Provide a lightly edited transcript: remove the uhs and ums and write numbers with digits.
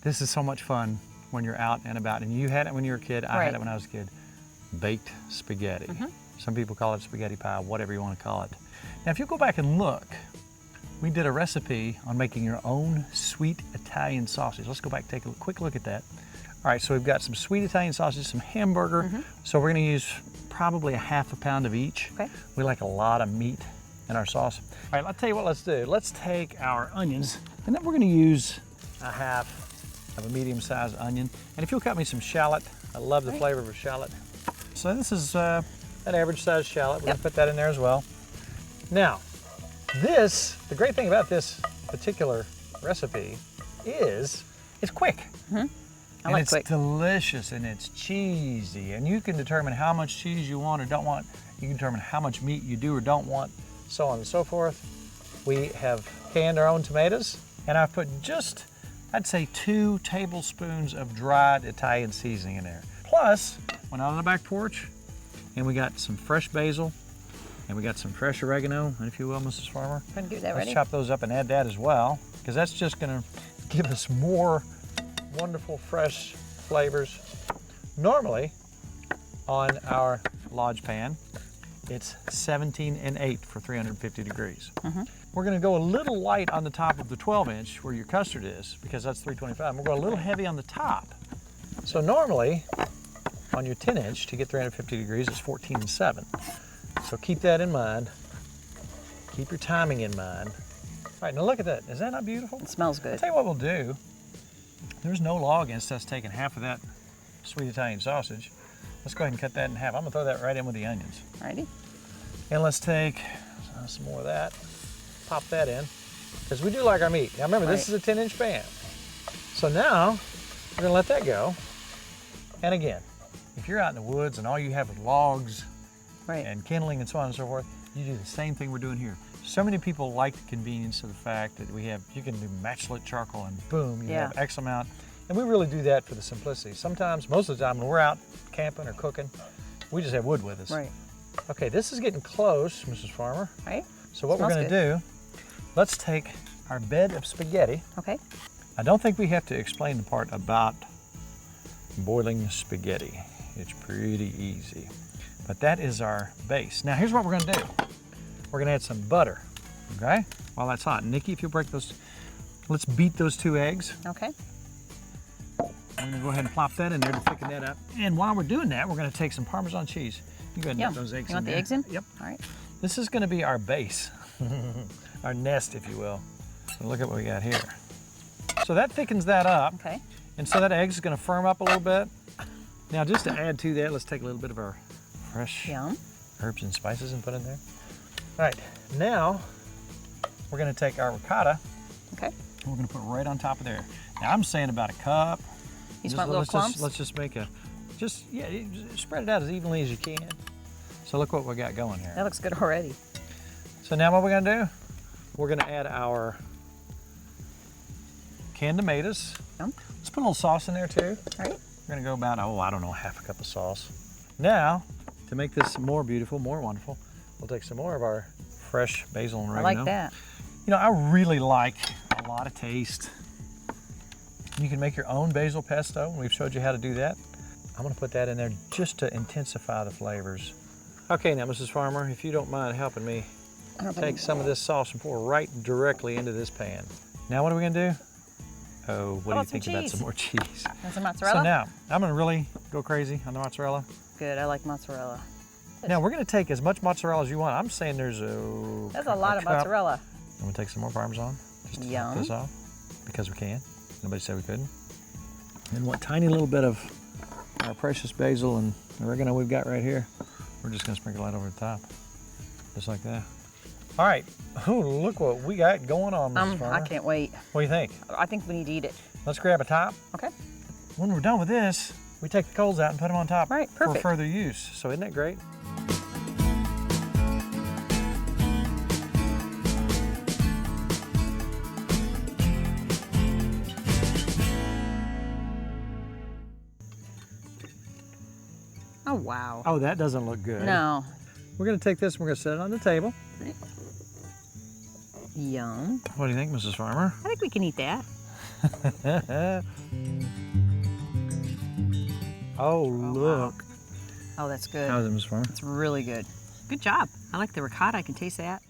This is so much fun when you're out and about. And you had it when you were a kid. I had it when I was a kid. Baked spaghetti. Some people call it spaghetti pie, whatever you want to call it. Now, if you go back and look, we did a recipe on making your own sweet Italian sausage. Let's go back and take a quick look at that. All right, so we've got some sweet Italian sausage, some hamburger. So we're gonna use probably a ½ pound of each. Okay. We like a lot of meat in our sauce. All right, I'll tell you what let's do. Let's take our onions, and then we're gonna use a half of a medium-sized onion. And if you'll cut me some shallot, I love the flavor of a shallot. So this is an average-sized shallot. We're gonna put that in there as well. Now, the great thing about this particular recipe is it's quick. I like it's quick. delicious and it's cheesy, and you can determine how much cheese you want or don't want. You can determine how much meat you do or don't want, so on and so forth. We have canned our own tomatoes, and I've put just, I'd say 2 tablespoons of dried Italian seasoning in there. Plus, went out on the back porch, and we got some fresh basil, and we got some fresh oregano, and if you will, Mrs. Farmer. Trying to get that Let's ready. chop those up and add that as well, because that's just gonna give us more wonderful fresh flavors. Normally, on our Lodge pan, it's 17 and 8 for 350 degrees. We're gonna go a little light on the top of the 12-inch where your custard is, because that's 325. We're going a little heavy on the top. So normally, on your 10-inch, to get 350 degrees, it's 14 and 7. So keep that in mind. Keep your timing in mind. All right, now look at that. Is that not beautiful? It smells I'll good. tell you what we'll do. There's no law against us taking half of that sweet Italian sausage. Let's go ahead and cut that in half. I'm gonna throw that right in with the onions. Alrighty. And let's take some more of that, pop that in, because we do like our meat. Now remember, this is a 10-inch pan. So now, we're gonna let that go. And again, if you're out in the woods and all you have is logs and kindling and so on and so forth, you do the same thing we're doing here. So many people like the convenience of the fact that you can do matchlit charcoal and boom, you have X amount. And we really do that for the simplicity. Sometimes, most of the time when we're out camping or cooking, we just have wood with us. Right. Okay, this is getting close, Mrs. Farmer. Right. So what we're gonna do, let's take our bed of spaghetti. Okay. I don't think we have to explain the part about boiling spaghetti. It's pretty easy. But that is our base. Now here's what we're gonna do. We're gonna add some butter, okay? While that's hot. Nikki, if you'll break those, let's beat those 2 eggs. Okay. I'm gonna go ahead and plop that in there to thicken that up. And while we're doing that, we're gonna take some Parmesan cheese. You go ahead and put those eggs in. You want there. the eggs in? Yep. All right. This is gonna be our base, our nest, if you will. So look at what we got here. So that thickens that up. Okay. And so that egg's gonna firm up a little bit. Now just to add to that, let's take a little bit of our fresh herbs and spices and put in there. All right, now we're gonna take our ricotta. Okay. And we're gonna put right on top of there. Now I'm saying about a cup. You just want little clumps? Let's just make spread it out as evenly as you can. So look what we got going here. That looks good already. So now what we're gonna do, we're gonna add our canned tomatoes. Let's put a little sauce in there too. All right. We're gonna go about, I don't know, ½ a cup of sauce. Now, to make this more beautiful, more wonderful, we'll take some more of our fresh basil and oregano. I like that. You know, I really like a lot of taste. You can make your own basil pesto, and we've showed you how to do that. I'm gonna put that in there just to intensify the flavors. Okay, now Mrs. Farmer, if you don't mind helping me take some of this sauce and pour right directly into this pan. Now what are we gonna do? Oh, what do you think about some more cheese? And some mozzarella? So now, I'm gonna really go crazy on the mozzarella. Good, I like mozzarella. Now we're gonna take as much mozzarella as you want. I'm saying there's a lot of mozzarella. I'm gonna take some more Parmesan, just to top this off, because we can. Nobody said we couldn't. And what tiny little bit of our precious basil and oregano we've got right here, we're just gonna sprinkle that over the top, just like that. All right, oh, look what we got going on, Mrs. Farmer. I can't wait. What do you think? I think we need to eat it. Let's grab a top. Okay. When we're done with this, we take the coals out and put them on top for further use. So isn't that great? Oh, wow. Oh, that doesn't look good. No. We're gonna take this and we're gonna set it on the table. Yum. What do you think, Mrs. Farmer? I think we can eat that. Oh, look. Oh, that's good. How's it, Miss Farmer? It's really good. Good job. I like the ricotta. I can taste that.